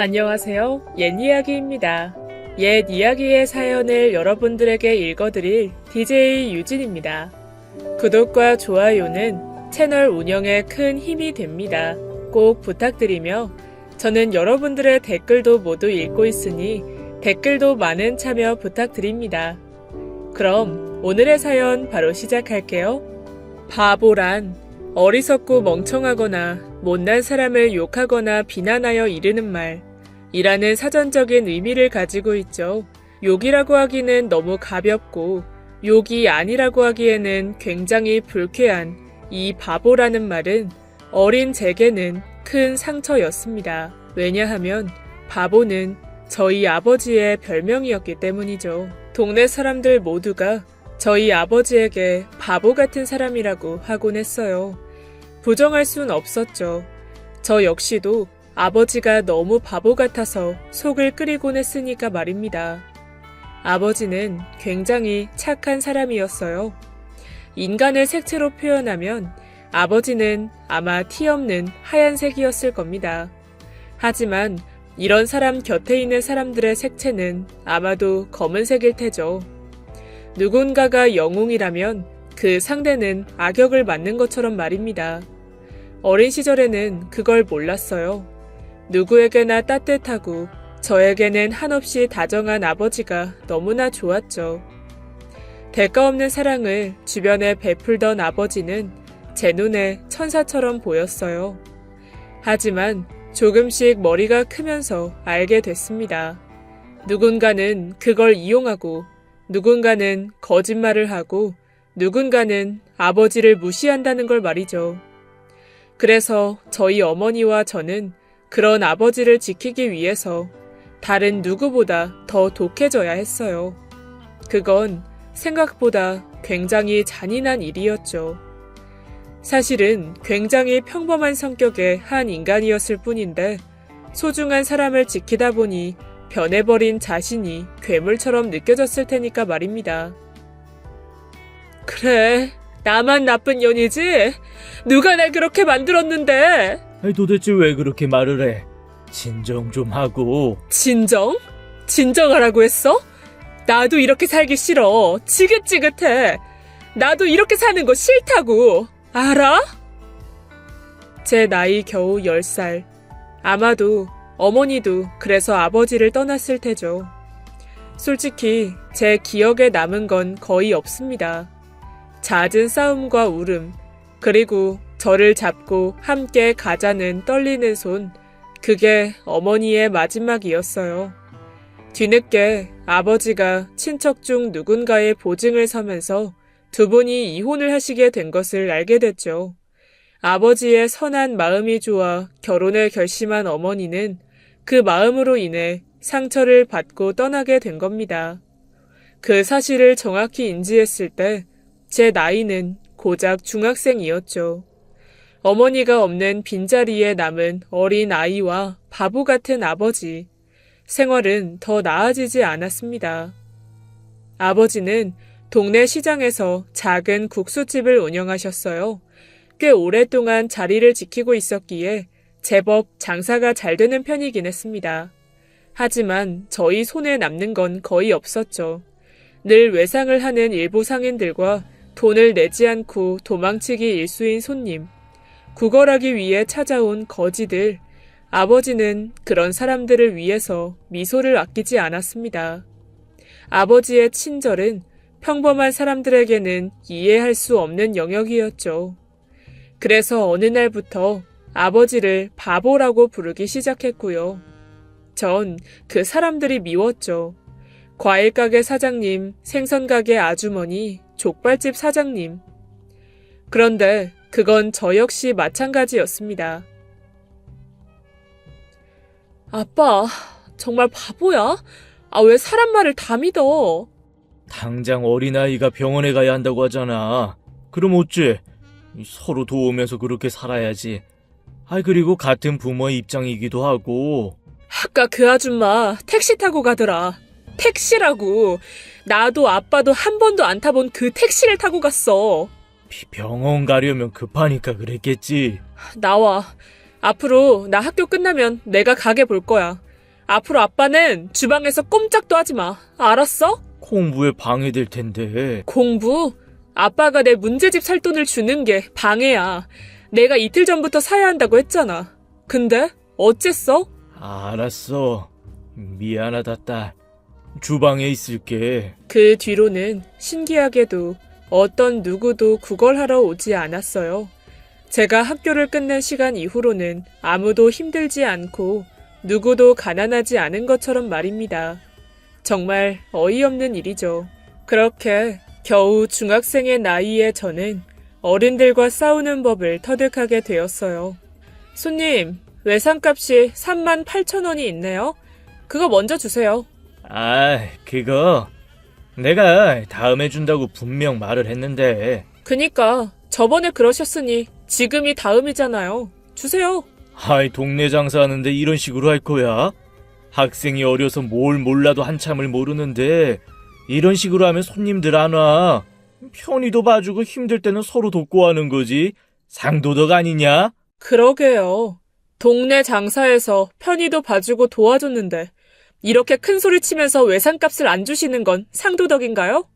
안녕하세요. 옛 이야기입니다. 옛 이야기의 사연을 여러분들에게 읽어드릴 DJ 유진입니다. 구독과 좋아요는 채널 운영에 큰 힘이 됩니다. 꼭 부탁드리며 저는 여러분들의 댓글도 모두 읽고 있으니 댓글도 많은 참여 부탁드립니다. 그럼 오늘의 사연 바로 시작할게요. 바보란 어리석고 멍청하거나 못난 사람을 욕하거나 비난하여 이르는 말이라는 사전적인 의미를 가지고 있죠. 욕이라고 하기는 너무 가볍고 욕이 아니라고 하기에는 굉장히 불쾌한 이 바보라는 말은 어린 제게는 큰 상처였습니다. 왜냐하면 바보는 저희 아버지의 별명이었기 때문이죠. 동네 사람들 모두가 저희 아버지에게 바보 같은 사람이라고 하곤 했어요. 부정할 순 없었죠. 저 역시도 아버지가 너무 바보 같아서 속을 끓이곤 했으니까 말입니다. 아버지는 굉장히 착한 사람이었어요. 인간을 색채로 표현하면 아버지는 아마 티 없는 하얀색이었을 겁니다. 하지만 이런 사람 곁에 있는 사람들의 색채는 아마도 검은색일 테죠. 누군가가 영웅이라면 그 상대는 악역을 맡는 것처럼 말입니다. 어린 시절에는 그걸 몰랐어요. 누구에게나 따뜻하고 저에게는 한없이 다정한 아버지가 너무나 좋았죠. 대가 없는 사랑을 주변에 베풀던 아버지는 제 눈에 천사처럼 보였어요. 하지만 조금씩 머리가 크면서 알게 됐습니다. 누군가는 그걸 이용하고 누군가는 거짓말을 하고 누군가는 아버지를 무시한다는 걸 말이죠. 그래서 저희 어머니와 저는 그런 아버지를 지키기 위해서 다른 누구보다 더 독해져야 했어요. 그건 생각보다 굉장히 잔인한 일이었죠. 사실은 굉장히 평범한 성격의 한 인간이었을 뿐인데 소중한 사람을 지키다 보니 변해버린 자신이 괴물처럼 느껴졌을 테니까 말입니다. 그래, 나만 나쁜 년이지? 누가 날 그렇게 만들었는데? 도대체 왜 그렇게 말을 해? 진정 좀 하고. 진정? 진정하라고 했어? 나도 이렇게 살기 싫어. 지긋지긋해. 나도 이렇게 사는 거 싫다고. 알아? 제 나이 겨우 10살. 아마도 어머니도 그래서 아버지를 떠났을 테죠. 솔직히 제 기억에 남은 건 거의 없습니다. 잦은 싸움과 울음, 그리고 저를 잡고 함께 가자는 떨리는 손, 그게 어머니의 마지막이었어요. 뒤늦게 아버지가 친척 중 누군가의 보증을 서면서 두 분이 이혼을 하시게 된 것을 알게 됐죠. 아버지의 선한 마음이 좋아 결혼을 결심한 어머니는 그 마음으로 인해 상처를 받고 떠나게 된 겁니다. 그 사실을 정확히 인지했을 때 제 나이는 고작 중학생이었죠. 어머니가 없는 빈자리에 남은 어린 아이와 바보 같은 아버지. 생활은 더 나아지지 않았습니다. 아버지는 동네 시장에서 작은 국수집을 운영하셨어요. 꽤 오랫동안 자리를 지키고 있었기에 제법 장사가 잘 되는 편이긴 했습니다. 하지만 저희 손에 남는 건 거의 없었죠. 늘 외상을 하는 일부 상인들과 돈을 내지 않고 도망치기 일수인 손님, 구걸하기 위해 찾아온 거지들, 아버지는 그런 사람들을 위해서 미소를 아끼지 않았습니다. 아버지의 친절은 평범한 사람들에게는 이해할 수 없는 영역이었죠. 그래서 어느 날부터 아버지를 바보라고 부르기 시작했고요. 전 그 사람들이 미웠죠. 과일가게 사장님, 생선가게 아주머니, 족발집 사장님. 그런데 그건 저 역시 마찬가지였습니다. 아빠, 정말 바보야? 왜 사람 말을 다 믿어? 당장 어린아이가 병원에 가야 한다고 하잖아. 그럼 어째? 서로 도우면서 그렇게 살아야지. 그리고 같은 부모의 입장이기도 하고. 아까 그 아줌마 택시 타고 가더라. 택시라고. 나도 아빠도 한 번도 안 타본 그 택시를 타고 갔어. 병원 가려면 급하니까 그랬겠지. 나와. 앞으로 나 학교 끝나면 내가 가게 볼 거야. 앞으로 아빠는 주방에서 꼼짝도 하지 마. 알았어? 공부에 방해될 텐데. 공부? 아빠가 내 문제집 살 돈을 주는 게 방해야. 내가 이틀 전부터 사야 한다고 했잖아. 근데 어쨌어? 알았어. 미안하다, 딸. 주방에 있을게. 그 뒤로는 신기하게도 어떤 누구도 구걸하러 오지 않았어요. 제가 학교를 끝낸 시간 이후로는 아무도 힘들지 않고 누구도 가난하지 않은 것처럼 말입니다. 정말 어이없는 일이죠. 그렇게 겨우 중학생의 나이에 저는 어른들과 싸우는 법을 터득하게 되었어요. 손님, 외상값이 38,000원이 있네요. 그거 먼저 주세요. 그거 내가 다음에 준다고 분명 말을 했는데. 그니까 저번에 그러셨으니 지금이 다음이잖아요. 주세요. 동네 장사하는데 이런 식으로 할 거야? 학생이 어려서 뭘 몰라도 한참을 모르는데 이런 식으로 하면 손님들 안 와. 편의도 봐주고 힘들 때는 서로 돕고 하는 거지. 상도덕 아니냐? 그러게요. 동네 장사에서 편의도 봐주고 도와줬는데 이렇게 큰 소리 치면서 외상값을 안 주시는 건 상도덕인가요?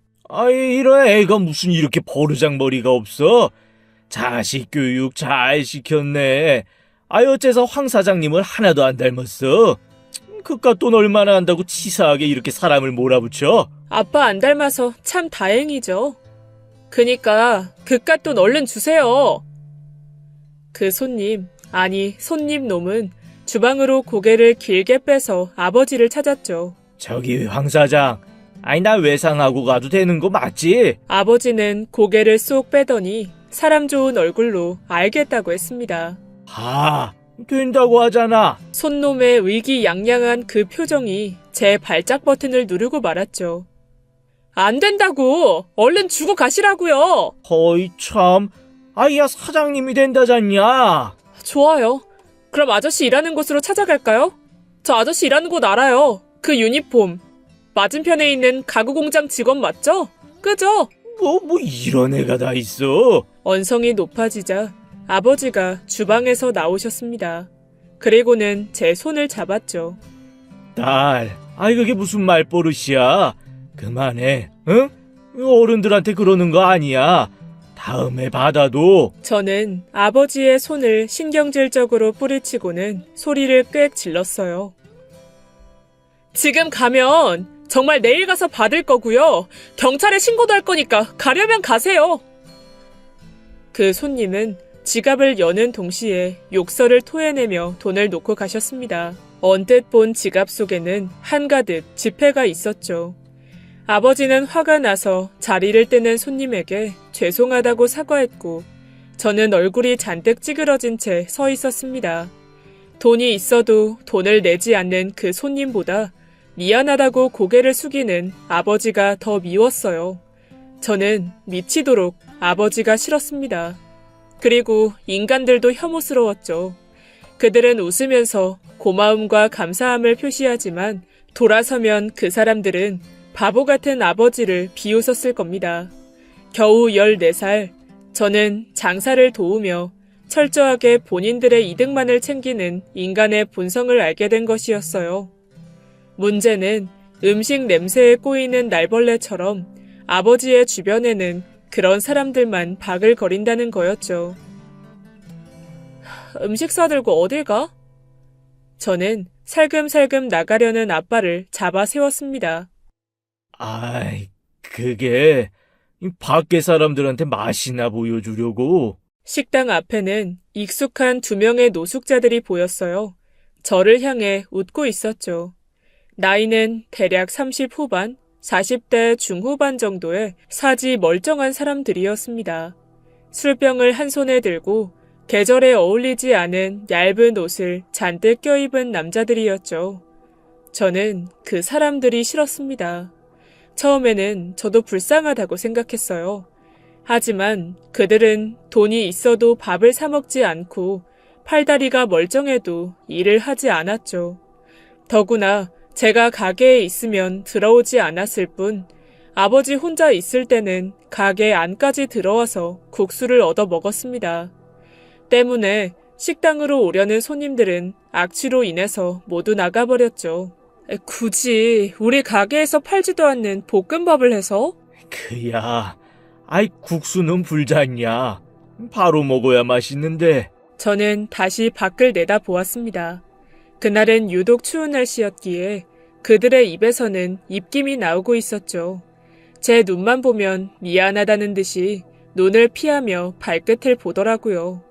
이런 애가 무슨 이렇게 버르장머리가 없어? 자식 교육 잘 시켰네. 어째서 황 사장님을 하나도 안 닮았어? 그깟 돈 얼마나 한다고 치사하게 이렇게 사람을 몰아붙여? 아빠 안 닮아서 참 다행이죠. 그니까 그깟 돈 얼른 주세요. 그 손님, 아니 손님 놈은 주방으로 고개를 길게 빼서 아버지를 찾았죠. 저기 황 사장, 나 외상하고 가도 되는 거 맞지? 아버지는 고개를 쏙 빼더니 사람 좋은 얼굴로 알겠다고 했습니다. 된다고 하잖아. 손놈의 의기양양한 그 표정이 제 발작 버튼을 누르고 말았죠. 안 된다고! 얼른 주고 가시라고요! 참. 야, 사장님이 된다잖냐? 좋아요. 그럼 아저씨 일하는 곳으로 찾아갈까요? 저 아저씨 일하는 곳 알아요. 그 유니폼. 맞은편에 있는 가구공장 직원 맞죠? 그죠? 뭐 이런 애가 다 있어. 언성이 높아지자 아버지가 주방에서 나오셨습니다. 그리고는 제 손을 잡았죠. 딸, 그게 무슨 말버릇이야? 그만해, 응? 어른들한테 그러는 거 아니야. 다음에 받아도. 저는 아버지의 손을 신경질적으로 뿌리치고는 소리를 꽥 질렀어요. 지금 가면 정말 내일 가서 받을 거고요. 경찰에 신고도 할 거니까 가려면 가세요. 그 손님은 지갑을 여는 동시에 욕설을 토해내며 돈을 놓고 가셨습니다. 언뜻 본 지갑 속에는 한가득 지폐가 있었죠. 아버지는 화가 나서 자리를 뜨는 손님에게 죄송하다고 사과했고 저는 얼굴이 잔뜩 찌그러진 채 서 있었습니다. 돈이 있어도 돈을 내지 않는 그 손님보다 미안하다고 고개를 숙이는 아버지가 더 미웠어요. 저는 미치도록 아버지가 싫었습니다. 그리고 인간들도 혐오스러웠죠. 그들은 웃으면서 고마움과 감사함을 표시하지만 돌아서면 그 사람들은 바보 같은 아버지를 비웃었을 겁니다. 겨우 14살, 저는 장사를 도우며 철저하게 본인들의 이득만을 챙기는 인간의 본성을 알게 된 것이었어요. 문제는 음식 냄새에 꼬이는 날벌레처럼 아버지의 주변에는 그런 사람들만 바글거린다는 거였죠. 음식 사들고 어딜 가? 저는 살금살금 나가려는 아빠를 잡아 세웠습니다. 그게 밖에 사람들한테 맛이나 보여주려고. 식당 앞에는 익숙한 2명의 노숙자들이 보였어요. 저를 향해 웃고 있었죠. 나이는 대략 30 후반, 40대 중후반 정도의 사지 멀쩡한 사람들이었습니다. 술병을 한 손에 들고 계절에 어울리지 않은 얇은 옷을 잔뜩 껴입은 남자들이었죠. 저는 그 사람들이 싫었습니다. 처음에는 저도 불쌍하다고 생각했어요. 하지만 그들은 돈이 있어도 밥을 사 먹지 않고 팔다리가 멀쩡해도 일을 하지 않았죠. 더구나 제가 가게에 있으면 들어오지 않았을 뿐 아버지 혼자 있을 때는 가게 안까지 들어와서 국수를 얻어 먹었습니다. 때문에 식당으로 오려는 손님들은 악취로 인해서 모두 나가버렸죠. 굳이 우리 가게에서 팔지도 않는 볶음밥을 해서? 그야, 아이 국수는 불잖냐. 바로 먹어야 맛있는데. 저는 다시 밖을 내다보았습니다. 그날은 유독 추운 날씨였기에 그들의 입에서는 입김이 나오고 있었죠. 제 눈만 보면 미안하다는 듯이 눈을 피하며 발끝을 보더라고요.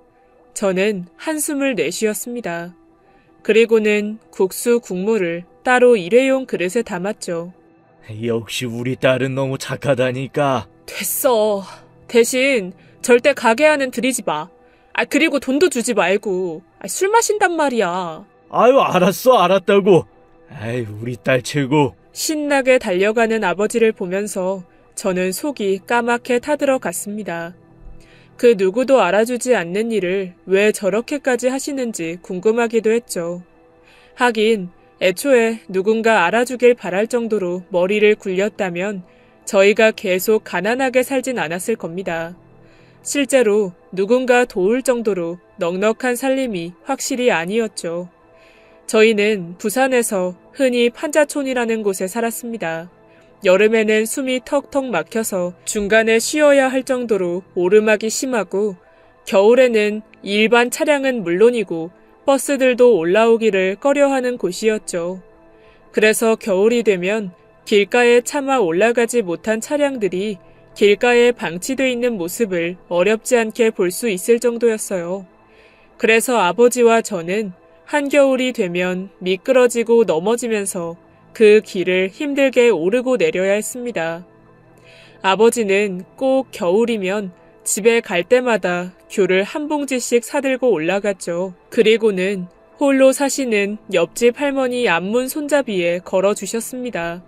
저는 한숨을 내쉬었습니다. 그리고는 국수 국물을 따로 일회용 그릇에 담았죠. 역시 우리 딸은 너무 착하다니까. 됐어. 대신 절대 가게 안은 들이지 마. 그리고 돈도 주지 말고. 술 마신단 말이야. 아유, 알았어, 알았다고. 아이, 우리 딸 최고. 신나게 달려가는 아버지를 보면서 저는 속이 까맣게 타들어갔습니다. 그 누구도 알아주지 않는 일을 왜 저렇게까지 하시는지 궁금하기도 했죠. 하긴 애초에 누군가 알아주길 바랄 정도로 머리를 굴렸다면 저희가 계속 가난하게 살진 않았을 겁니다. 실제로 누군가 도울 정도로 넉넉한 살림이 확실히 아니었죠. 저희는 부산에서 흔히 판자촌이라는 곳에 살았습니다. 여름에는 숨이 턱턱 막혀서 중간에 쉬어야 할 정도로 오르막이 심하고 겨울에는 일반 차량은 물론이고 버스들도 올라오기를 꺼려하는 곳이었죠. 그래서 겨울이 되면 길가에 차마 올라가지 못한 차량들이 길가에 방치되어 있는 모습을 어렵지 않게 볼 수 있을 정도였어요. 그래서 아버지와 저는 한겨울이 되면 미끄러지고 넘어지면서 그 길을 힘들게 오르고 내려야 했습니다. 아버지는 꼭 겨울이면 집에 갈 때마다 귤을 한 봉지씩 사들고 올라갔죠. 그리고는 홀로 사시는 옆집 할머니 안문 손잡이에 걸어주셨습니다.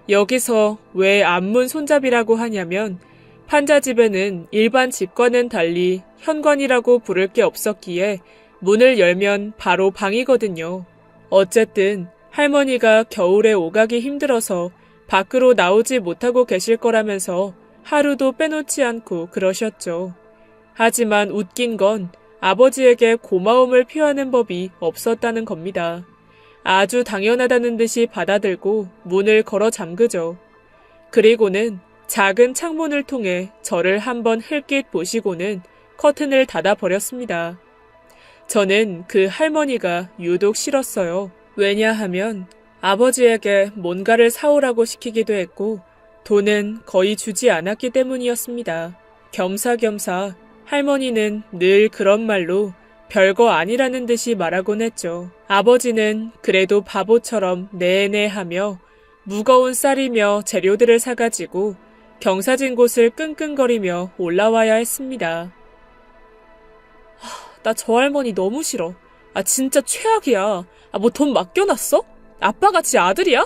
여기서 왜 안문 손잡이라고 하냐면 판자집에는 일반 집과는 달리 현관이라고 부를 게 없었기에 문을 열면 바로 방이거든요. 어쨌든 할머니가 겨울에 오가기 힘들어서 밖으로 나오지 못하고 계실 거라면서 하루도 빼놓지 않고 그러셨죠. 하지만 웃긴 건 아버지에게 고마움을 표하는 법이 없었다는 겁니다. 아주 당연하다는 듯이 받아들고 문을 걸어 잠그죠. 그리고는 작은 창문을 통해 저를 한번 흘낏 보시고는 커튼을 닫아버렸습니다. 저는 그 할머니가 유독 싫었어요. 왜냐하면 아버지에게 뭔가를 사오라고 시키기도 했고 돈은 거의 주지 않았기 때문이었습니다. 겸사겸사 할머니는 늘 그런 말로 별거 아니라는 듯이 말하곤 했죠. 아버지는 그래도 바보처럼 네네 하며 무거운 쌀이며 재료들을 사가지고 경사진 곳을 끙끙거리며 올라와야 했습니다. 나 저 할머니 너무 싫어. 진짜 최악이야. 뭐 돈 맡겨놨어? 아빠가 지 아들이야?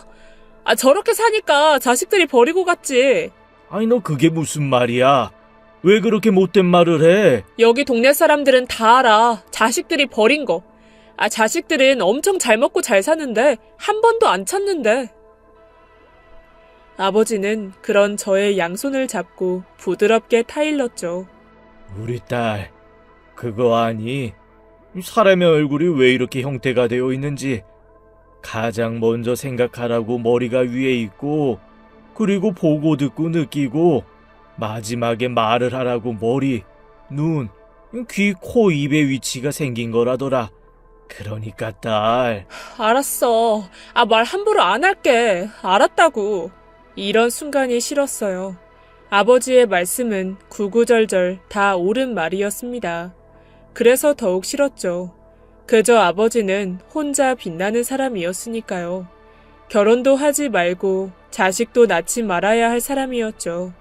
저렇게 사니까 자식들이 버리고 갔지. 아니, 너 그게 무슨 말이야? 왜 그렇게 못된 말을 해? 여기 동네 사람들은 다 알아. 자식들이 버린 거. 자식들은 엄청 잘 먹고 잘 사는데 한 번도 안 찾는데. 아버지는 그런 저의 양손을 잡고 부드럽게 타일렀죠. 우리 딸, 그거 아니? 사람의 얼굴이 왜 이렇게 형태가 되어 있는지 가장 먼저 생각하라고 머리가 위에 있고, 그리고 보고 듣고 느끼고, 마지막에 말을 하라고 머리, 눈, 귀, 코, 입의 위치가 생긴 거라더라. 그러니까 딸. 알았어. 말 함부로 안 할게. 알았다고. 이런 순간이 싫었어요. 아버지의 말씀은 구구절절 다 옳은 말이었습니다. 그래서 더욱 싫었죠. 그저 아버지는 혼자 빛나는 사람이었으니까요. 결혼도 하지 말고 자식도 낳지 말아야 할 사람이었죠.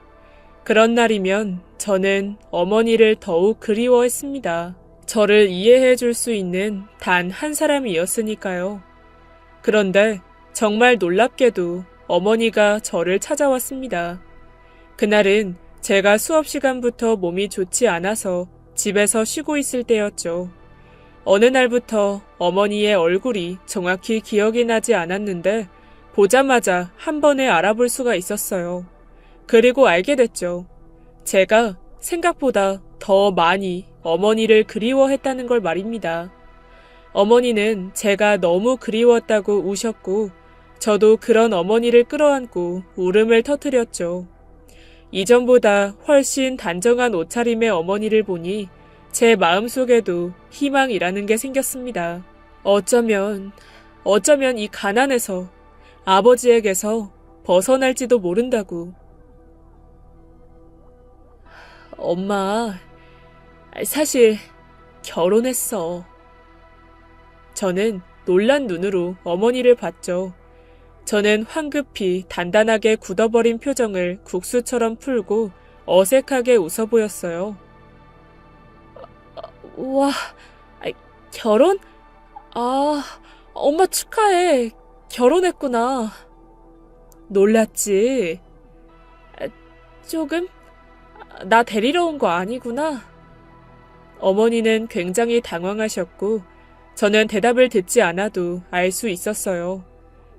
그런 날이면 저는 어머니를 더욱 그리워했습니다. 저를 이해해 줄 수 있는 단 한 사람이었으니까요. 그런데 정말 놀랍게도 어머니가 저를 찾아왔습니다. 그날은 제가 수업 시간부터 몸이 좋지 않아서 집에서 쉬고 있을 때였죠. 어느 날부터 어머니의 얼굴이 정확히 기억이 나지 않았는데 보자마자 한 번에 알아볼 수가 있었어요. 그리고 알게 됐죠. 제가 생각보다 더 많이 어머니를 그리워했다는 걸 말입니다. 어머니는 제가 너무 그리웠다고 우셨고, 저도 그런 어머니를 끌어안고 울음을 터뜨렸죠. 이전보다 훨씬 단정한 옷차림의 어머니를 보니 제 마음속에도 희망이라는 게 생겼습니다. 어쩌면 이 가난에서 아버지에게서 벗어날지도 모른다고. 엄마, 사실 결혼했어. 저는 놀란 눈으로 어머니를 봤죠. 저는 황급히 단단하게 굳어버린 표정을 국수처럼 풀고 어색하게 웃어 보였어요. 와, 결혼? 엄마 축하해. 결혼했구나. 놀랐지? 조금? 나 데리러 온 거 아니구나. 어머니는 굉장히 당황하셨고, 저는 대답을 듣지 않아도 알 수 있었어요.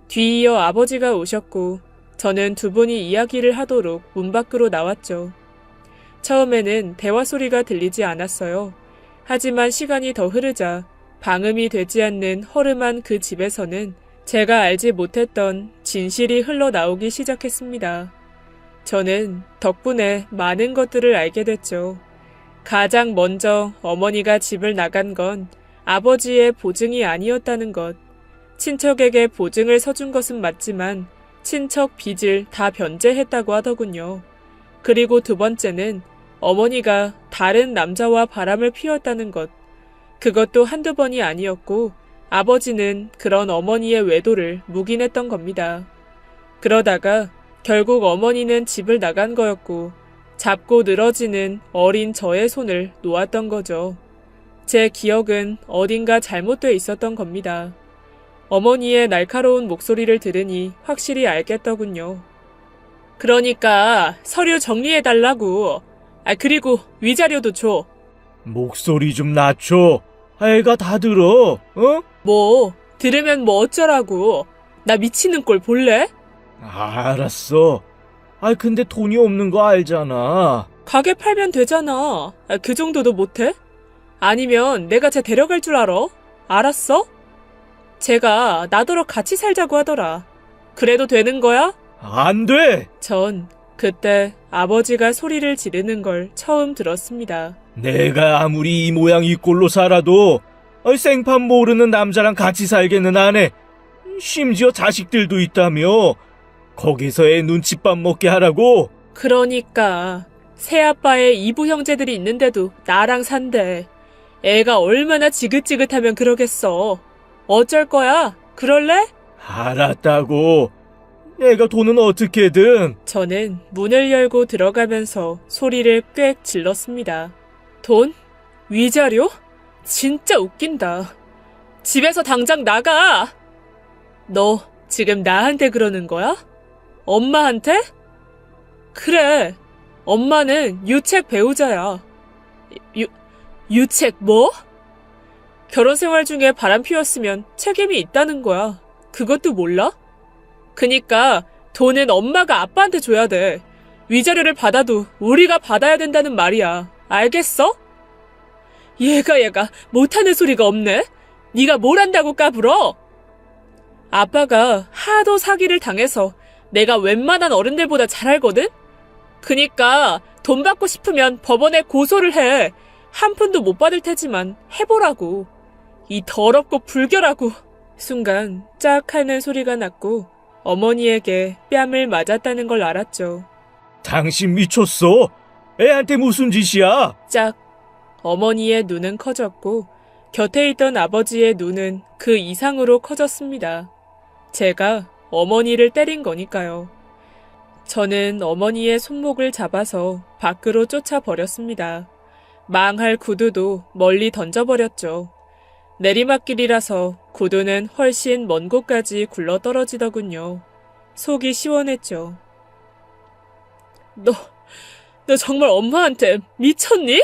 뒤이어 아버지가 오셨고, 저는 두 분이 이야기를 하도록 문 밖으로 나왔죠. 처음에는 대화 소리가 들리지 않았어요. 하지만 시간이 더 흐르자 방음이 되지 않는 허름한 그 집에서는 제가 알지 못했던 진실이 흘러나오기 시작했습니다. 저는 덕분에 많은 것들을 알게 됐죠. 가장 먼저 어머니가 집을 나간 건 아버지의 보증이 아니었다는 것. 친척에게 보증을 서준 것은 맞지만 친척 빚을 다 변제했다고 하더군요. 그리고 두 번째는 어머니가 다른 남자와 바람을 피웠다는 것. 그것도 한두 번이 아니었고 아버지는 그런 어머니의 외도를 묵인했던 겁니다. 그러다가 결국 어머니는 집을 나간 거였고 잡고 늘어지는 어린 저의 손을 놓았던 거죠. 제 기억은 어딘가 잘못돼 있었던 겁니다. 어머니의 날카로운 목소리를 들으니 확실히 알겠더군요. 그러니까 서류 정리해달라고. 그리고 위자료도 줘. 목소리 좀 낮춰. 애가 다 들어. 어? 뭐 들으면 뭐 어쩌라고. 나 미치는 꼴 볼래? 알았어. 근데 돈이 없는 거 알잖아. 가게 팔면 되잖아. 그 정도도 못해? 아니면 내가 쟤 데려갈 줄 알아? 알았어? 쟤가 나더러 같이 살자고 하더라. 그래도 되는 거야? 안 돼! 전 그때 아버지가 소리를 지르는 걸 처음 들었습니다. 내가 아무리 이 모양 이 꼴로 살아도 생판 모르는 남자랑 같이 살겠는 안 해. 심지어 자식들도 있다며. 거기서 애 눈칫밥 먹게 하라고? 그러니까 새아빠의 이부 형제들이 있는데도 나랑 산대. 애가 얼마나 지긋지긋하면 그러겠어. 어쩔 거야? 그럴래? 알았다고. 내가 돈은 어떻게든. 저는 문을 열고 들어가면서 소리를 꽥 질렀습니다. 돈? 위자료? 진짜 웃긴다. 집에서 당장 나가! 너 지금 나한테 그러는 거야? 엄마한테? 그래. 엄마는 유책 배우자야. 유책 뭐? 결혼 생활 중에 바람 피웠으면 책임이 있다는 거야. 그것도 몰라? 그니까 돈은 엄마가 아빠한테 줘야 돼. 위자료를 받아도 우리가 받아야 된다는 말이야. 알겠어? 얘가 못하는 소리가 없네. 네가 뭘 한다고 까불어? 아빠가 하도 사기를 당해서 내가 웬만한 어른들보다 잘 알거든? 그니까 돈 받고 싶으면 법원에 고소를 해. 한 푼도 못 받을 테지만 해보라고. 이 더럽고 불결하고. 순간 짝 하는 소리가 났고 어머니에게 뺨을 맞았다는 걸 알았죠. 당신 미쳤어? 애한테 무슨 짓이야? 짝. 어머니의 눈은 커졌고 곁에 있던 아버지의 눈은 그 이상으로 커졌습니다. 제가 어머니를 때린 거니까요. 저는 어머니의 손목을 잡아서 밖으로 쫓아버렸습니다. 망할 구두도 멀리 던져버렸죠. 내리막길이라서 구두는 훨씬 먼 곳까지 굴러 떨어지더군요. 속이 시원했죠. 너 정말 엄마한테 미쳤니?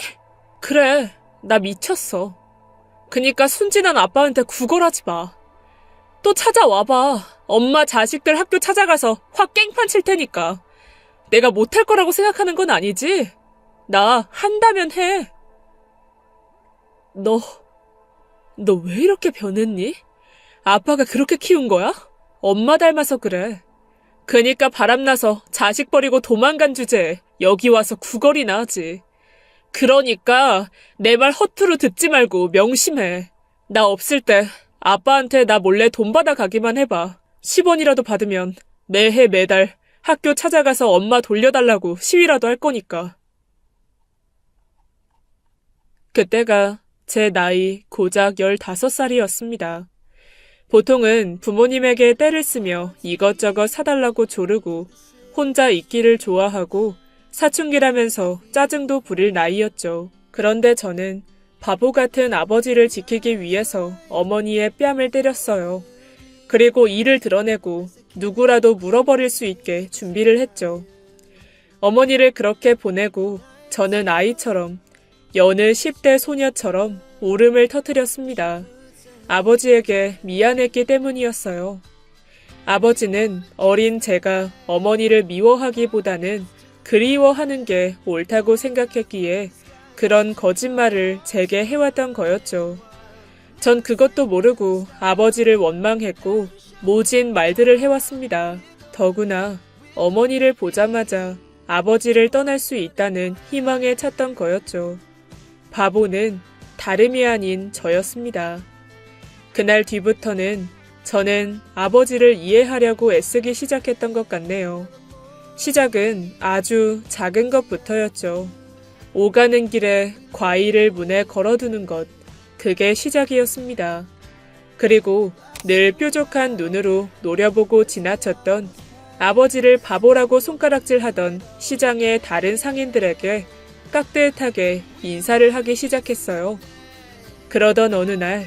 그래, 나 미쳤어. 그니까 순진한 아빠한테 구걸하지 마. 또 찾아와봐. 엄마 자식들 학교 찾아가서 확 깽판 칠 테니까. 내가 못할 거라고 생각하는 건 아니지? 나 한다면 해. 너 왜 이렇게 변했니? 아빠가 그렇게 키운 거야? 엄마 닮아서 그래. 그니까 바람나서 자식 버리고 도망간 주제에 여기 와서 구걸이나 하지. 그러니까 내 말 허투루 듣지 말고 명심해. 나 없을 때 아빠한테 나 몰래 돈 받아 가기만 해봐. 10원이라도 받으면 매해 매달 학교 찾아가서 엄마 돌려달라고 시위라도 할 거니까. 그때가 제 나이 고작 15살이었습니다. 보통은 부모님에게 떼를 쓰며 이것저것 사달라고 조르고 혼자 있기를 좋아하고 사춘기라면서 짜증도 부릴 나이였죠. 그런데 저는 바보 같은 아버지를 지키기 위해서 어머니의 뺨을 때렸어요. 그리고 이를 드러내고 누구라도 물어버릴 수 있게 준비를 했죠. 어머니를 그렇게 보내고 저는 아이처럼 여느 10대 소녀처럼 울음을 터뜨렸습니다. 아버지에게 미안했기 때문이었어요. 아버지는 어린 제가 어머니를 미워하기보다는 그리워하는 게 옳다고 생각했기에 그런 거짓말을 제게 해왔던 거였죠. 전 그것도 모르고 아버지를 원망했고 모진 말들을 해왔습니다. 더구나 어머니를 보자마자 아버지를 떠날 수 있다는 희망에 찼던 거였죠. 바보는 다름이 아닌 저였습니다. 그날 뒤부터는 저는 아버지를 이해하려고 애쓰기 시작했던 것 같네요. 시작은 아주 작은 것부터였죠. 오가는 길에 과일을 문에 걸어두는 것, 그게 시작이었습니다. 그리고 늘 뾰족한 눈으로 노려보고 지나쳤던 아버지를 바보라고 손가락질하던 시장의 다른 상인들에게 깍듯하게 인사를 하기 시작했어요. 그러던 어느 날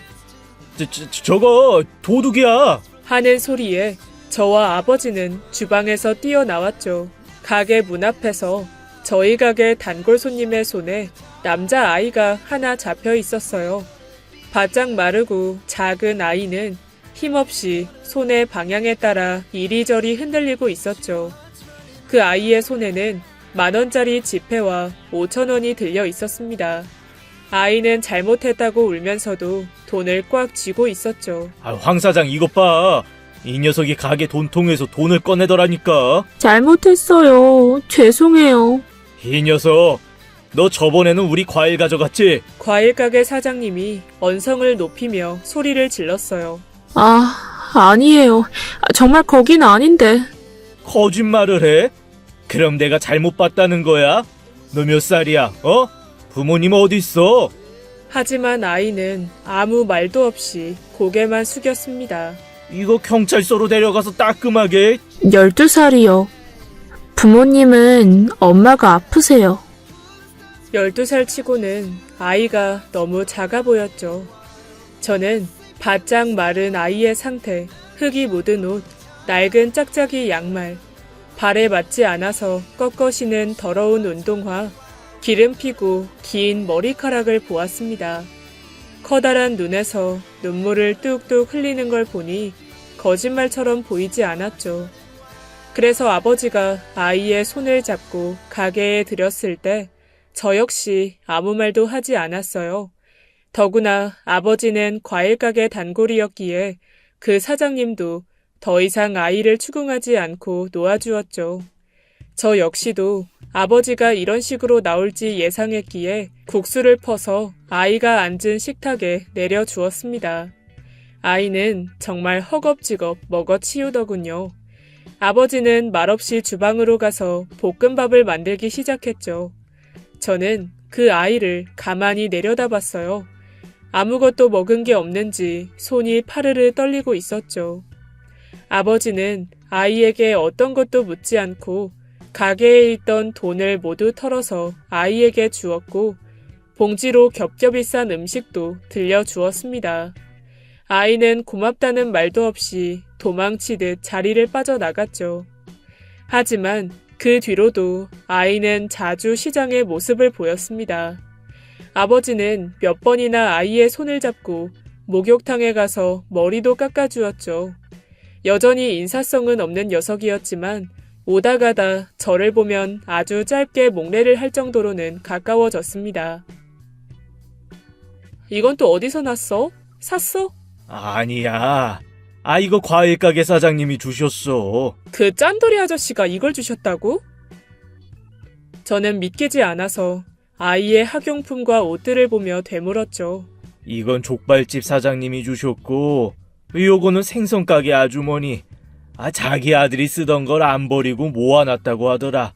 저거 도둑이야. 하는 소리에 저와 아버지는 주방에서 뛰어나왔죠. 가게 문 앞에서 저희 가게 단골 손님의 손에 남자 아이가 하나 잡혀 있었어요. 바짝 마르고 작은 아이는 힘없이 손의 방향에 따라 이리저리 흔들리고 있었죠. 그 아이의 손에는 10,000원짜리 지폐와 5,000원이 들려 있었습니다. 아이는 잘못했다고 울면서도 돈을 꽉 쥐고 있었죠. 황 사장 이것 봐. 이 녀석이 가게 돈통에서 돈을 꺼내더라니까. 잘못했어요. 죄송해요. 이 녀석, 너 저번에는 우리 과일 가져갔지? 과일 가게 사장님이 언성을 높이며 소리를 질렀어요. 아니에요. 정말 거긴 아닌데. 거짓말을 해? 그럼 내가 잘못 봤다는 거야? 너 몇 살이야? 부모님 어디 있어? 하지만 아이는 아무 말도 없이 고개만 숙였습니다. 이거 경찰서로 데려가서 따끔하게. 12살이요. 부모님은 엄마가 아프세요. 12살 치고는 아이가 너무 작아 보였죠. 저는 바짝 마른 아이의 상태, 흙이 묻은 옷, 낡은 짝짝이 양말, 발에 맞지 않아서 꺾어시는 더러운 운동화, 기름 피고 긴 머리카락을 보았습니다. 커다란 눈에서 눈물을 뚝뚝 흘리는 걸 보니 거짓말처럼 보이지 않았죠. 그래서 아버지가 아이의 손을 잡고 가게에 들였을 때 저 역시 아무 말도 하지 않았어요. 더구나 아버지는 과일가게 단골이었기에 그 사장님도 더 이상 아이를 추궁하지 않고 놓아주었죠. 저 역시도 아버지가 이런 식으로 나올지 예상했기에 국수를 퍼서 아이가 앉은 식탁에 내려주었습니다. 아이는 정말 허겁지겁 먹어치우더군요. 아버지는 말없이 주방으로 가서 볶음밥을 만들기 시작했죠. 저는 그 아이를 가만히 내려다봤어요. 아무것도 먹은 게 없는지 손이 파르르 떨리고 있었죠. 아버지는 아이에게 어떤 것도 묻지 않고 가게에 있던 돈을 모두 털어서 아이에게 주었고 봉지로 겹겹이 싼 음식도 들려주었습니다. 아이는 고맙다는 말도 없이 도망치듯 자리를 빠져나갔죠. 하지만 그 뒤로도 아이는 자주 시장의 모습을 보였습니다. 아버지는 몇 번이나 아이의 손을 잡고 목욕탕에 가서 머리도 깎아주었죠. 여전히 인사성은 없는 녀석이었지만 오다 가다 저를 보면 아주 짧게 목례를 할 정도로는 가까워졌습니다. 이건 또 어디서 났어? 샀어? 아니야. 이거 과일 가게 사장님이 주셨어. 그 짠돌이 아저씨가 이걸 주셨다고? 저는 믿기지 않아서 아이의 학용품과 옷들을 보며 되물었죠. 이건 족발집 사장님이 주셨고, 요거는 생선 가게 아주머니. 자기 아들이 쓰던 걸 안 버리고 모아놨다고 하더라.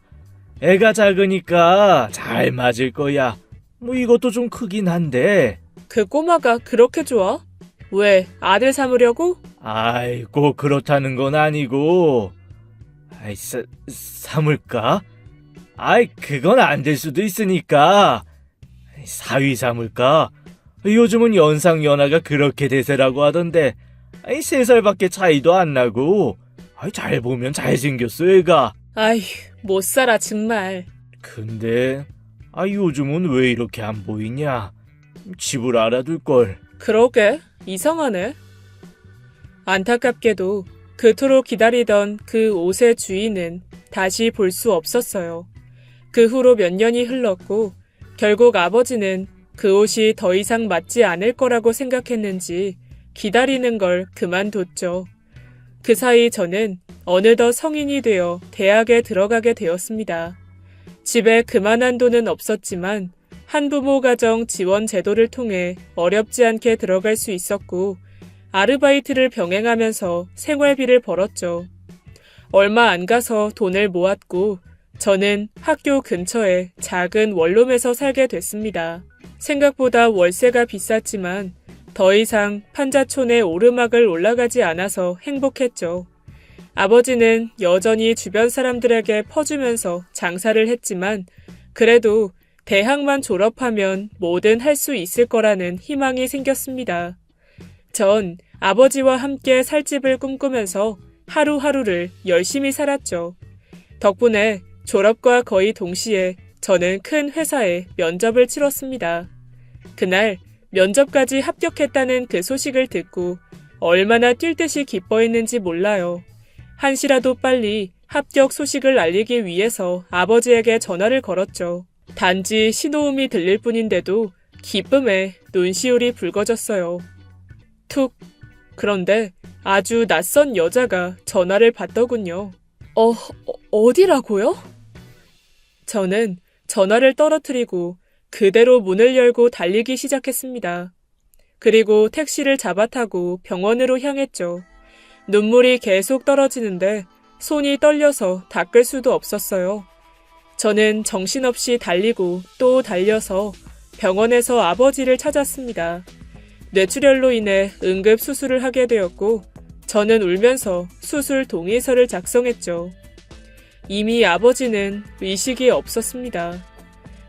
애가 작으니까 잘 맞을 거야. 이것도 좀 크긴 한데. 그 꼬마가 그렇게 좋아? 왜, 아들 삼으려고? 꼭 그렇다는 건 아니고. 삼을까? 그건 안 될 수도 있으니까. 사위 삼을까? 요즘은 연상연하가 그렇게 대세라고 하던데. 3살밖에 차이도 안 나고. 잘 보면 잘생겼어, 애가. 못 살아, 정말. 근데, 요즘은 왜 이렇게 안 보이냐? 집을 알아둘걸. 그러게, 이상하네. 안타깝게도 그토록 기다리던 그 옷의 주인은 다시 볼 수 없었어요. 그 후로 몇 년이 흘렀고, 결국 아버지는 그 옷이 더 이상 맞지 않을 거라고 생각했는지 기다리는 걸 그만뒀죠. 그 사이 저는 어느덧 성인이 되어 대학에 들어가게 되었습니다. 집에 그만한 돈은 없었지만 한부모 가정 지원 제도를 통해 어렵지 않게 들어갈 수 있었고 아르바이트를 병행하면서 생활비를 벌었죠. 얼마 안 가서 돈을 모았고 저는 학교 근처에 작은 원룸에서 살게 됐습니다. 생각보다 월세가 비쌌지만 더 이상 판자촌의 오르막을 올라가지 않아서 행복했죠. 아버지는 여전히 주변 사람들에게 퍼주면서 장사를 했지만 그래도 대학만 졸업하면 뭐든 할 수 있을 거라는 희망이 생겼습니다. 전 아버지와 함께 살 집을 꿈꾸면서 하루하루를 열심히 살았죠. 덕분에 졸업과 거의 동시에 저는 큰 회사에 면접을 치렀습니다. 그날 면접까지 합격했다는 그 소식을 듣고 얼마나 뛸 듯이 기뻐했는지 몰라요. 한시라도 빨리 합격 소식을 알리기 위해서 아버지에게 전화를 걸었죠. 단지 신호음이 들릴 뿐인데도 기쁨에 눈시울이 붉어졌어요. 툭. 그런데 아주 낯선 여자가 전화를 받더군요. 어디라고요? 저는 전화를 떨어뜨리고 그대로 문을 열고 달리기 시작했습니다. 그리고 택시를 잡아타고 병원으로 향했죠. 눈물이 계속 떨어지는데 손이 떨려서 닦을 수도 없었어요. 저는 정신없이 달리고 또 달려서 병원에서 아버지를 찾았습니다. 뇌출혈로 인해 응급 수술을 하게 되었고 저는 울면서 수술 동의서를 작성했죠. 이미 아버지는 의식이 없었습니다.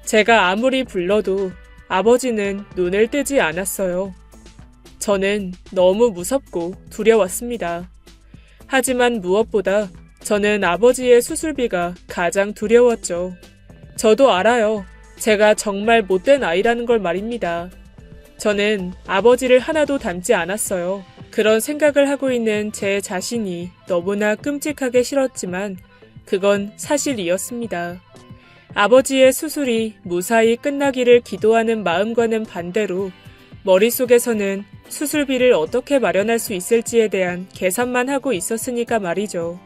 제가 아무리 불러도 아버지는 눈을 뜨지 않았어요. 저는 너무 무섭고 두려웠습니다. 하지만 무엇보다 저는 아버지의 수술비가 가장 두려웠죠. 저도 알아요. 제가 정말 못된 아이라는 걸 말입니다. 저는 아버지를 하나도 닮지 않았어요. 그런 생각을 하고 있는 제 자신이 너무나 끔찍하게 싫었지만 그건 사실이었습니다. 아버지의 수술이 무사히 끝나기를 기도하는 마음과는 반대로 머릿속에서는 수술비를 어떻게 마련할 수 있을지에 대한 계산만 하고 있었으니까 말이죠.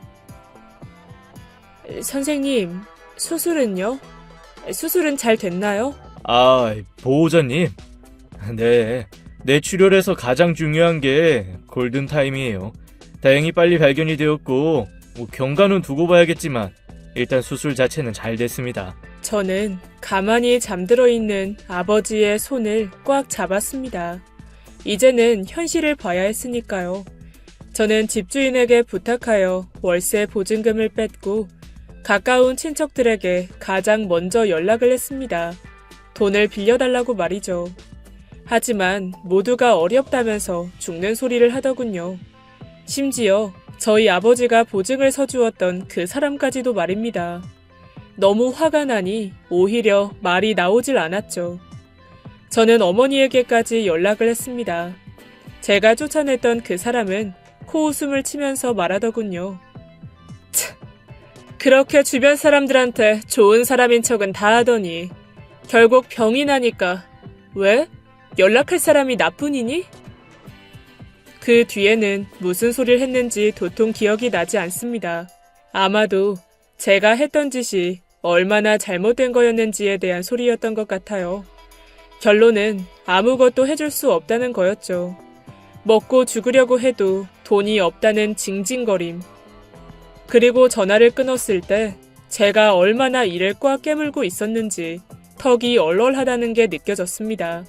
선생님, 수술은요? 수술은 잘 됐나요? 보호자님. 네, 뇌출혈에서 가장 중요한 게 골든타임이에요. 다행히 빨리 발견이 되었고 경과는 두고 봐야겠지만 일단 수술 자체는 잘 됐습니다. 저는 가만히 잠들어 있는 아버지의 손을 꽉 잡았습니다. 이제는 현실을 봐야 했으니까요. 저는 집주인에게 부탁하여 월세 보증금을 뺐고 가까운 친척들에게 가장 먼저 연락을 했습니다. 돈을 빌려달라고 말이죠. 하지만 모두가 어렵다면서 죽는 소리를 하더군요. 심지어 저희 아버지가 보증을 서주었던 그 사람까지도 말입니다. 너무 화가 나니 오히려 말이 나오질 않았죠. 저는 어머니에게까지 연락을 했습니다. 제가 쫓아냈던 그 사람은 코웃음을 치면서 말하더군요. 그렇게 주변 사람들한테 좋은 사람인 척은 다 하더니 결국 병이 나니까 왜? 연락할 사람이 나뿐이니? 그 뒤에는 무슨 소리를 했는지 도통 기억이 나지 않습니다. 아마도 제가 했던 짓이 얼마나 잘못된 거였는지에 대한 소리였던 것 같아요. 결론은 아무것도 해줄 수 없다는 거였죠. 먹고 죽으려고 해도 돈이 없다는 징징거림. 그리고 전화를 끊었을 때 제가 얼마나 이를 꽉 깨물고 있었는지 턱이 얼얼하다는 게 느껴졌습니다.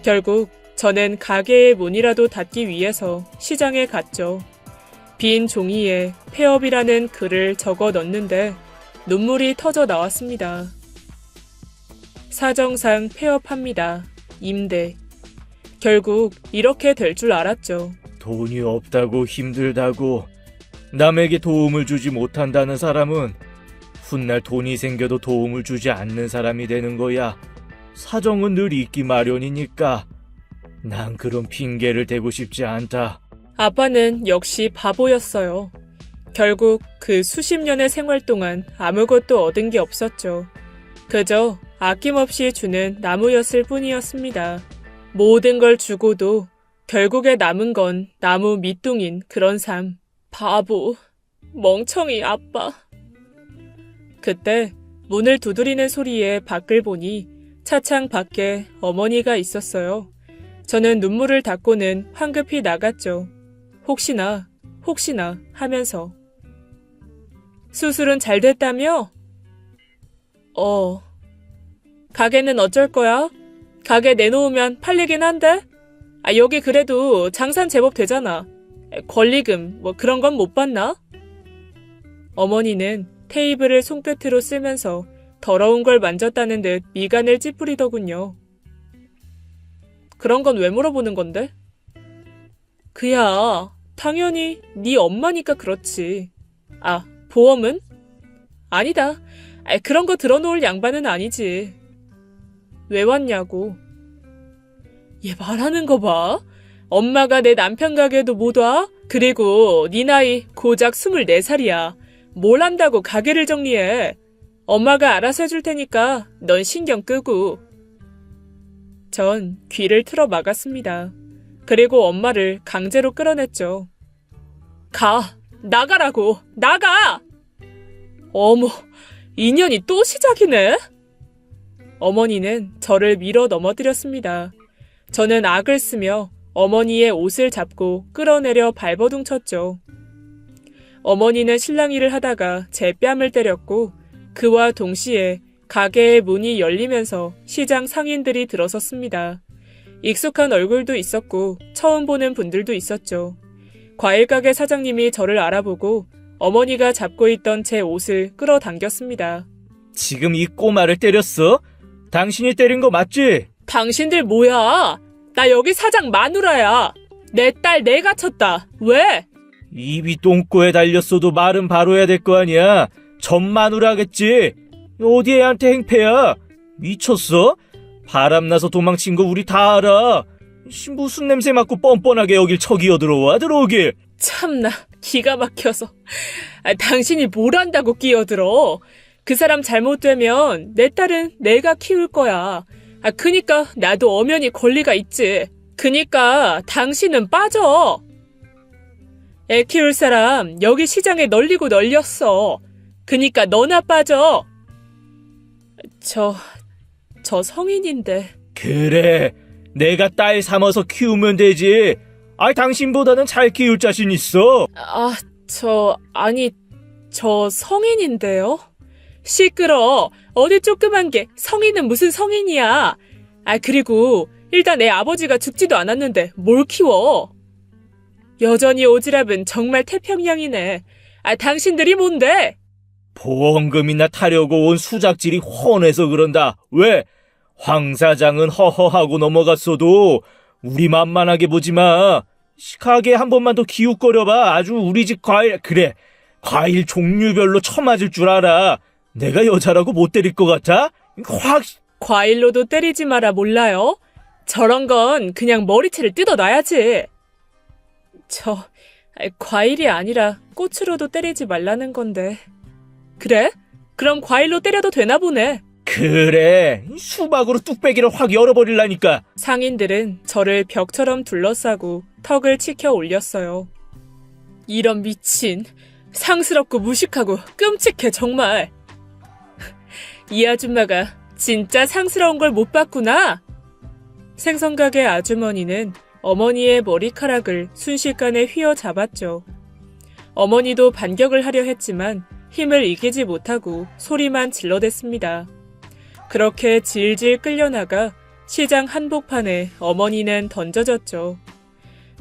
결국 저는 가게의 문이라도 닫기 위해서 시장에 갔죠. 빈 종이에 폐업이라는 글을 적어 넣었는데 눈물이 터져 나왔습니다. 사정상 폐업합니다. 임대. 결국 이렇게 될 줄 알았죠. 돈이 없다고 힘들다고 남에게 도움을 주지 못한다는 사람은 훗날 돈이 생겨도 도움을 주지 않는 사람이 되는 거야. 사정은 늘 있기 마련이니까. 난 그런 핑계를 대고 싶지 않다. 아빠는 역시 바보였어요. 결국 그 수십 년의 생활 동안 아무것도 얻은 게 없었죠. 그저 아낌없이 주는 나무였을 뿐이었습니다. 모든 걸 주고도 결국에 남은 건 나무 밑둥인 그런 삶. 바보, 멍청이 아빠. 그때 문을 두드리는 소리에 밖을 보니 차창 밖에 어머니가 있었어요. 저는 눈물을 닦고는 황급히 나갔죠. 혹시나 하면서. 수술은 잘 됐다며? 가게는 어쩔 거야? 가게 내놓으면 팔리긴 한데? 여기 그래도 장산 제법 되잖아. 권리금 뭐 그런 건 못 받나? 어머니는 테이블을 손끝으로 쓰면서 더러운 걸 만졌다는 듯 미간을 찌푸리더군요. 그런 건 왜 물어보는 건데? 그야 당연히 네 엄마니까 그렇지. 보험은? 아니다. 그런 거 들어놓을 양반은 아니지. 왜 왔냐고. 얘 말하는 거 봐. 엄마가 내 남편 가게도 못 와? 그리고 네 나이 고작 24살이야. 뭘 안다고 가게를 정리해. 엄마가 알아서 해줄 테니까 넌 신경 끄고. 전 귀를 틀어 막았습니다. 그리고 엄마를 강제로 끌어냈죠. 나가라고. 나가! 어머, 인연이 또 시작이네? 어머니는 저를 밀어 넘어뜨렸습니다. 저는 악을 쓰며 어머니의 옷을 잡고 끌어내려 발버둥 쳤죠. 어머니는 실랑 일을 하다가 제 뺨을 때렸고 그와 동시에 가게의 문이 열리면서 시장 상인들이 들어섰습니다. 익숙한 얼굴도 있었고 처음 보는 분들도 있었죠. 과일가게 사장님이 저를 알아보고 어머니가 잡고 있던 제 옷을 끌어당겼습니다. 지금 이 꼬마를 때렸어? 당신이 때린 거 맞지? 당신들 뭐야? 나 여기 사장 마누라야. 내 딸 내가 쳤다. 왜? 입이 똥꼬에 달렸어도 말은 바로 해야 될 거 아니야. 전마누라겠지. 어디 애한테 행패야? 미쳤어? 바람나서 도망친 거 우리 다 알아. 무슨 냄새 맡고 뻔뻔하게 여길 척이어 들어오길. 참나 기가 막혀서. 당신이 뭘 안다고 끼어들어. 그 사람 잘못되면 내 딸은 내가 키울 거야. 그니까 나도 엄연히 권리가 있지. 그니까 당신은 빠져. 애 키울 사람 여기 시장에 널리고 널렸어. 그니까 너나 빠져. 저 성인인데. 그래, 내가 딸 삼아서 키우면 되지. 당신보다는 잘 키울 자신 있어. 저 성인인데요? 시끄러. 어디 조그만 게 성인은 무슨 성인이야. 그리고 일단 내 아버지가 죽지도 않았는데 뭘 키워. 여전히 오지랖은 정말 태평양이네. 당신들이 뭔데? 보험금이나 타려고 온 수작질이 훤해서 그런다. 왜? 황 사장은 허허하고 넘어갔어도 우리 만만하게 보지 마. 가게 한 번만 더 기웃거려봐. 아주 우리 집 과일 종류별로 쳐맞을 줄 알아. 내가 여자라고 못 때릴 것 같아? 과일로도 때리지 마라 몰라요? 저런 건 그냥 머리채를 뜯어놔야지. 과일이 아니라 꽃으로도 때리지 말라는 건데. 그래? 그럼 과일로 때려도 되나 보네. 그래, 수박으로 뚝배기를 확 열어버리려니까. 상인들은 저를 벽처럼 둘러싸고 턱을 치켜 올렸어요. 이런 미친, 상스럽고 무식하고 끔찍해 정말. 이 아줌마가 진짜 상스러운 걸 못 봤구나. 생선가게 아주머니는 어머니의 머리카락을 순식간에 휘어잡았죠. 어머니도 반격을 하려 했지만 힘을 이기지 못하고 소리만 질러댔습니다. 그렇게 질질 끌려나가 시장 한복판에 어머니는 던져졌죠.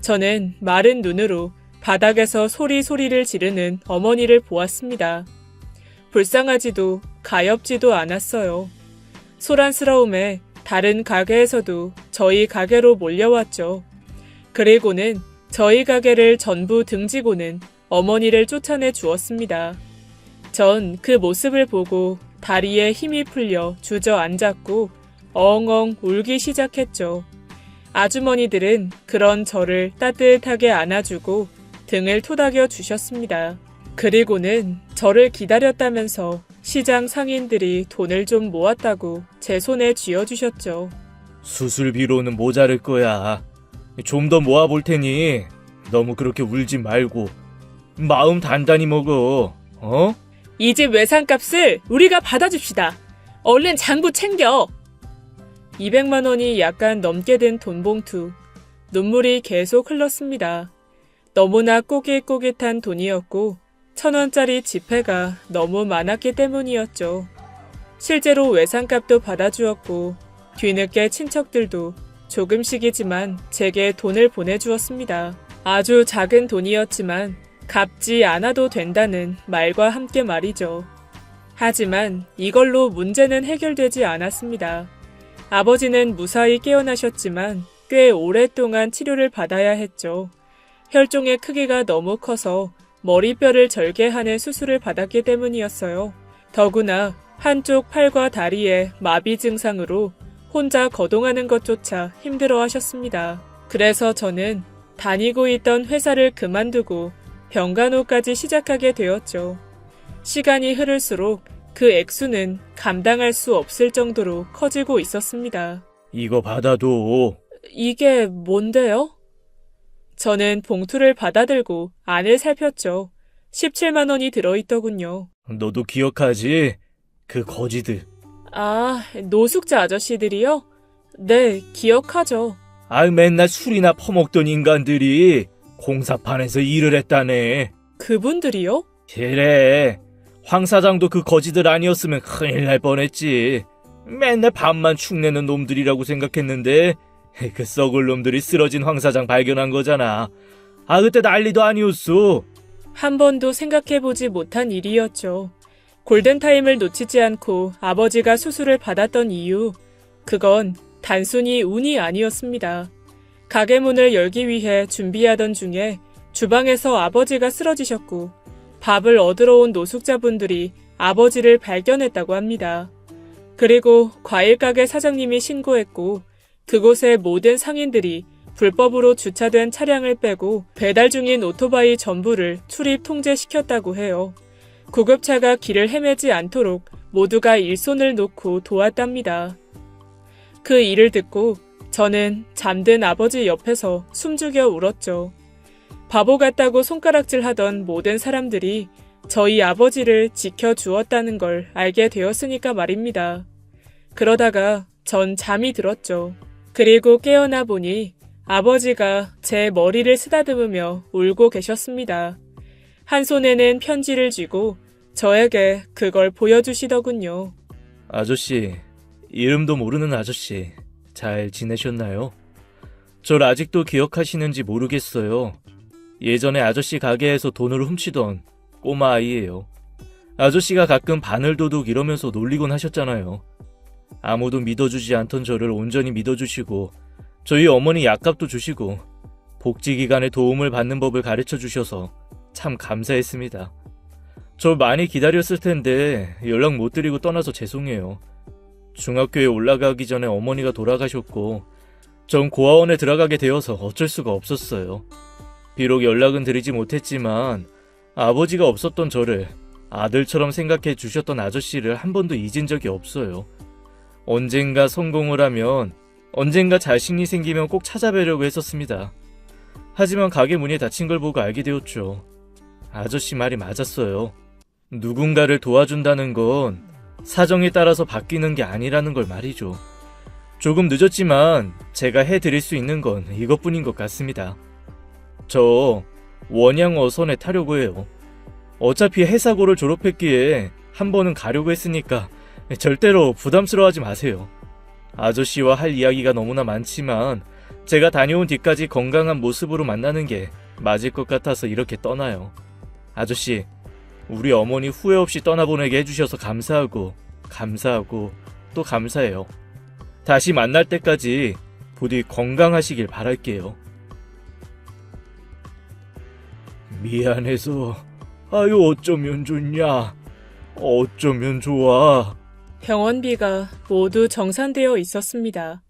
저는 마른 눈으로 바닥에서 소리를 지르는 어머니를 보았습니다. 불쌍하지도 가엾지도 않았어요. 소란스러움에 다른 가게에서도 저희 가게로 몰려왔죠. 그리고는 저희 가게를 전부 등지고는 어머니를 쫓아내 주었습니다. 전 그 모습을 보고 다리에 힘이 풀려 주저앉았고 엉엉 울기 시작했죠. 아주머니들은 그런 저를 따뜻하게 안아주고 등을 토닥여 주셨습니다. 그리고는 저를 기다렸다면서 시장 상인들이 돈을 좀 모았다고 제 손에 쥐어주셨죠. 수술비로는 모자랄 거야. 좀 더 모아볼 테니 너무 그렇게 울지 말고 마음 단단히 먹어. 어? 이 집 외상값을 우리가 받아줍시다. 얼른 장부 챙겨. 200만 원이 약간 넘게 된 돈봉투. 눈물이 계속 흘렀습니다. 너무나 꼬깃꼬깃한 돈이었고 1,000원짜리 지폐가 너무 많았기 때문이었죠. 실제로 외상값도 받아주었고 뒤늦게 친척들도 조금씩이지만 제게 돈을 보내주었습니다. 아주 작은 돈이었지만 갚지 않아도 된다는 말과 함께 말이죠. 하지만 이걸로 문제는 해결되지 않았습니다. 아버지는 무사히 깨어나셨지만 꽤 오랫동안 치료를 받아야 했죠. 혈종의 크기가 너무 커서 머리뼈를 절개하는 수술을 받았기 때문이었어요. 더구나 한쪽 팔과 다리에 마비 증상으로 혼자 거동하는 것조차 힘들어 하셨습니다. 그래서 저는 다니고 있던 회사를 그만두고 병간호까지 시작하게 되었죠. 시간이 흐를수록 그 액수는 감당할 수 없을 정도로 커지고 있었습니다. 이거 받아도. 이게 뭔데요? 저는 봉투를 받아들고 안을 살폈죠. 17만 원이 들어있더군요. 너도 기억하지? 그 거지들. 아, 노숙자 아저씨들이요? 네, 기억하죠. 아유, 맨날 술이나 퍼먹던 인간들이 공사판에서 일을 했다네. 그분들이요? 그래. 황 사장도 그 거지들 아니었으면 큰일 날 뻔했지. 맨날 밥만 축내는 놈들이라고 생각했는데 그 썩을 놈들이 쓰러진 황 사장 발견한 거잖아. 아, 그때 난리도 아니었어. 한 번도 생각해보지 못한 일이었죠. 골든타임을 놓치지 않고 아버지가 수술을 받았던 이유, 그건 단순히 운이 아니었습니다. 가게 문을 열기 위해 준비하던 중에 주방에서 아버지가 쓰러지셨고 밥을 얻으러 온 노숙자분들이 아버지를 발견했다고 합니다. 그리고 과일가게 사장님이 신고했고 그곳의 모든 상인들이 불법으로 주차된 차량을 빼고 배달 중인 오토바이 전부를 출입 통제시켰다고 해요. 구급차가 길을 헤매지 않도록 모두가 일손을 놓고 도왔답니다. 그 일을 듣고 저는 잠든 아버지 옆에서 숨죽여 울었죠. 바보 같다고 손가락질하던 모든 사람들이 저희 아버지를 지켜주었다는 걸 알게 되었으니까 말입니다. 그러다가 전 잠이 들었죠. 그리고 깨어나 보니 아버지가 제 머리를 쓰다듬으며 울고 계셨습니다. 한 손에는 편지를 쥐고 저에게 그걸 보여주시더군요. 아저씨, 이름도 모르는 아저씨, 잘 지내셨나요? 절 아직도 기억하시는지 모르겠어요. 예전에 아저씨 가게에서 돈을 훔치던 꼬마 아이예요. 아저씨가 가끔 바늘도둑 이러면서 놀리곤 하셨잖아요. 아무도 믿어주지 않던 저를 온전히 믿어주시고 저희 어머니 약값도 주시고 복지기관에 도움을 받는 법을 가르쳐 주셔서 참 감사했습니다. 저 많이 기다렸을 텐데 연락 못 드리고 떠나서 죄송해요. 중학교에 올라가기 전에 어머니가 돌아가셨고 전 고아원에 들어가게 되어서 어쩔 수가 없었어요. 비록 연락은 드리지 못했지만 아버지가 없었던 저를 아들처럼 생각해 주셨던 아저씨를 한 번도 잊은 적이 없어요. 언젠가 성공을 하면, 언젠가 자신이 생기면 꼭 찾아뵈려고 했었습니다. 하지만 가게 문이 닫힌 걸 보고 알게 되었죠. 아저씨 말이 맞았어요. 누군가를 도와준다는 건 사정에 따라서 바뀌는 게 아니라는 걸 말이죠. 조금 늦었지만 제가 해드릴 수 있는 건 이것뿐인 것 같습니다. 저 원양 어선에 타려고 해요. 어차피 해사고를 졸업했기에 한 번은 가려고 했으니까 절대로 부담스러워하지 마세요. 아저씨와 할 이야기가 너무나 많지만 제가 다녀온 뒤까지 건강한 모습으로 만나는 게 맞을 것 같아서 이렇게 떠나요. 아저씨, 우리 어머니 후회 없이 떠나보내게 해주셔서 감사하고 또 감사해요. 다시 만날 때까지 부디 건강하시길 바랄게요. 미안해서 어쩌면 좋냐. 어쩌면 좋아. 병원비가 모두 정산되어 있었습니다.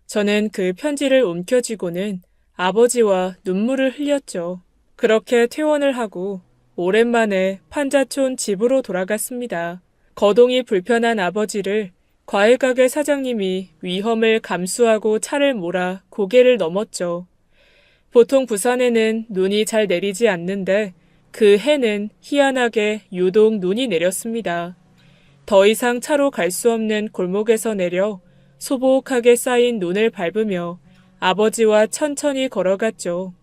저는 그 편지를 움켜쥐고는 아버지와 눈물을 흘렸죠. 그렇게 퇴원을 하고 오랜만에 판자촌 집으로 돌아갔습니다. 거동이 불편한 아버지를 과일가게 사장님이 위험을 감수하고 차를 몰아 고개를 넘었죠. 보통 부산에는 눈이 잘 내리지 않는데 그 해는 희한하게 유독 눈이 내렸습니다. 더 이상 차로 갈 수 없는 골목에서 내려 소복하게 쌓인 눈을 밟으며 아버지와 천천히 걸어갔죠.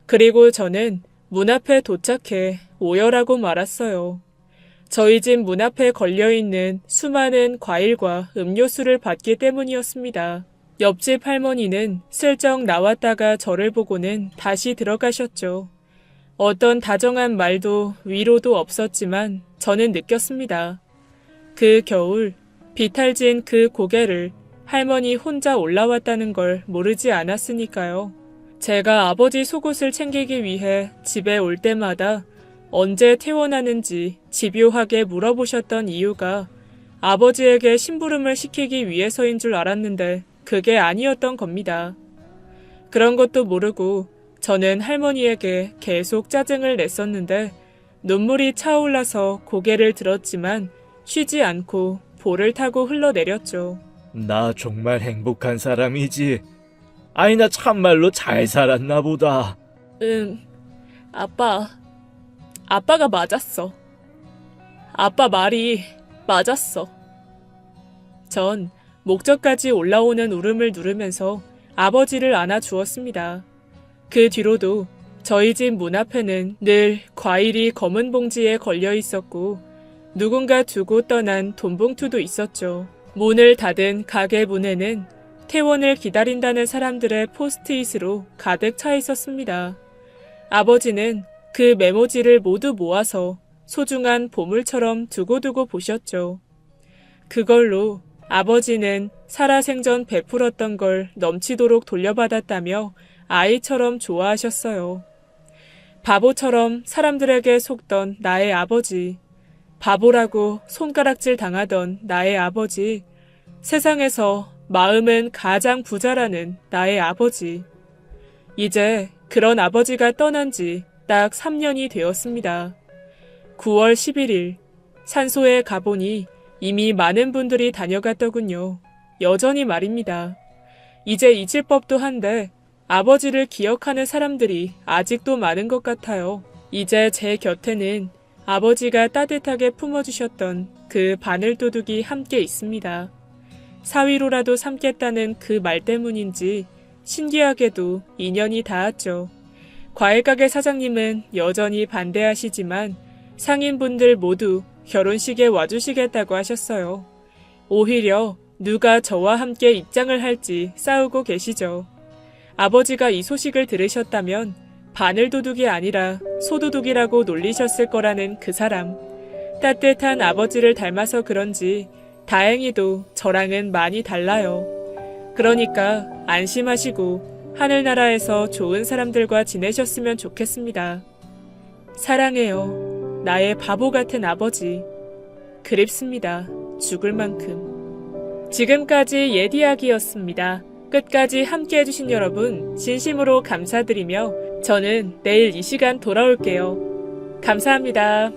그리고 저는 문 앞에 도착해 오열하고 말았어요. 저희 집 문 앞에 걸려있는 수많은 과일과 음료수를 받기 때문이었습니다. 옆집 할머니는 슬쩍 나왔다가 저를 보고는 다시 들어가셨죠. 어떤 다정한 말도 위로도 없었지만 저는 느꼈습니다. 그 겨울 비탈진 그 고개를 할머니 혼자 올라왔다는 걸 모르지 않았으니까요. 제가 아버지 속옷을 챙기기 위해 집에 올 때마다 언제 퇴원하는지 집요하게 물어보셨던 이유가 아버지에게 심부름을 시키기 위해서인 줄 알았는데 그게 아니었던 겁니다. 그런 것도 모르고 저는 할머니에게 계속 짜증을 냈었는데 눈물이 차올라서 고개를 들었지만 쉬지 않고 볼을 타고 흘러내렸죠. 나 정말 행복한 사람이지. 나 참말로 잘 살았나 보다. 아빠가 맞았어. 아빠 말이 맞았어. 전 목젖까지 올라오는 울음을 누르면서 아버지를 안아주었습니다. 그 뒤로도 저희 집 문 앞에는 늘 과일이 검은 봉지에 걸려 있었고 누군가 두고 떠난 돈봉투도 있었죠. 문을 닫은 가게 문에는 퇴원을 기다린다는 사람들의 포스트잇으로 가득 차 있었습니다. 아버지는 그 메모지를 모두 모아서 소중한 보물처럼 두고두고 보셨죠. 그걸로 아버지는 살아생전 베풀었던 걸 넘치도록 돌려받았다며 아이처럼 좋아하셨어요. 바보처럼 사람들에게 속던 나의 아버지, 바보라고 손가락질 당하던 나의 아버지, 세상에서 마음은 가장 부자라는 나의 아버지. 이제 그런 아버지가 떠난 지 딱 3년이 되었습니다. 9월 11일 산소에 가보니 이미 많은 분들이 다녀갔더군요. 여전히 말입니다. 이제 잊을 법도 한데 아버지를 기억하는 사람들이 아직도 많은 것 같아요. 이제 제 곁에는 아버지가 따뜻하게 품어주셨던 그 바늘도둑이 함께 있습니다. 사위로라도 삼겠다는 그 말 때문인지 신기하게도 인연이 닿았죠. 과일가게 사장님은 여전히 반대하시지만 상인분들 모두 결혼식에 와주시겠다고 하셨어요. 오히려 누가 저와 함께 입장을 할지 싸우고 계시죠. 아버지가 이 소식을 들으셨다면 바늘도둑이 아니라 소도둑이라고 놀리셨을 거라는 그 사람. 따뜻한 아버지를 닮아서 그런지 다행히도 저랑은 많이 달라요. 그러니까 안심하시고 하늘나라에서 좋은 사람들과 지내셨으면 좋겠습니다. 사랑해요. 나의 바보 같은 아버지. 그립습니다. 죽을 만큼. 지금까지 옛 이야기였습니다. 끝까지 함께 해주신 여러분 진심으로 감사드리며 저는 내일 이 시간 돌아올게요. 감사합니다.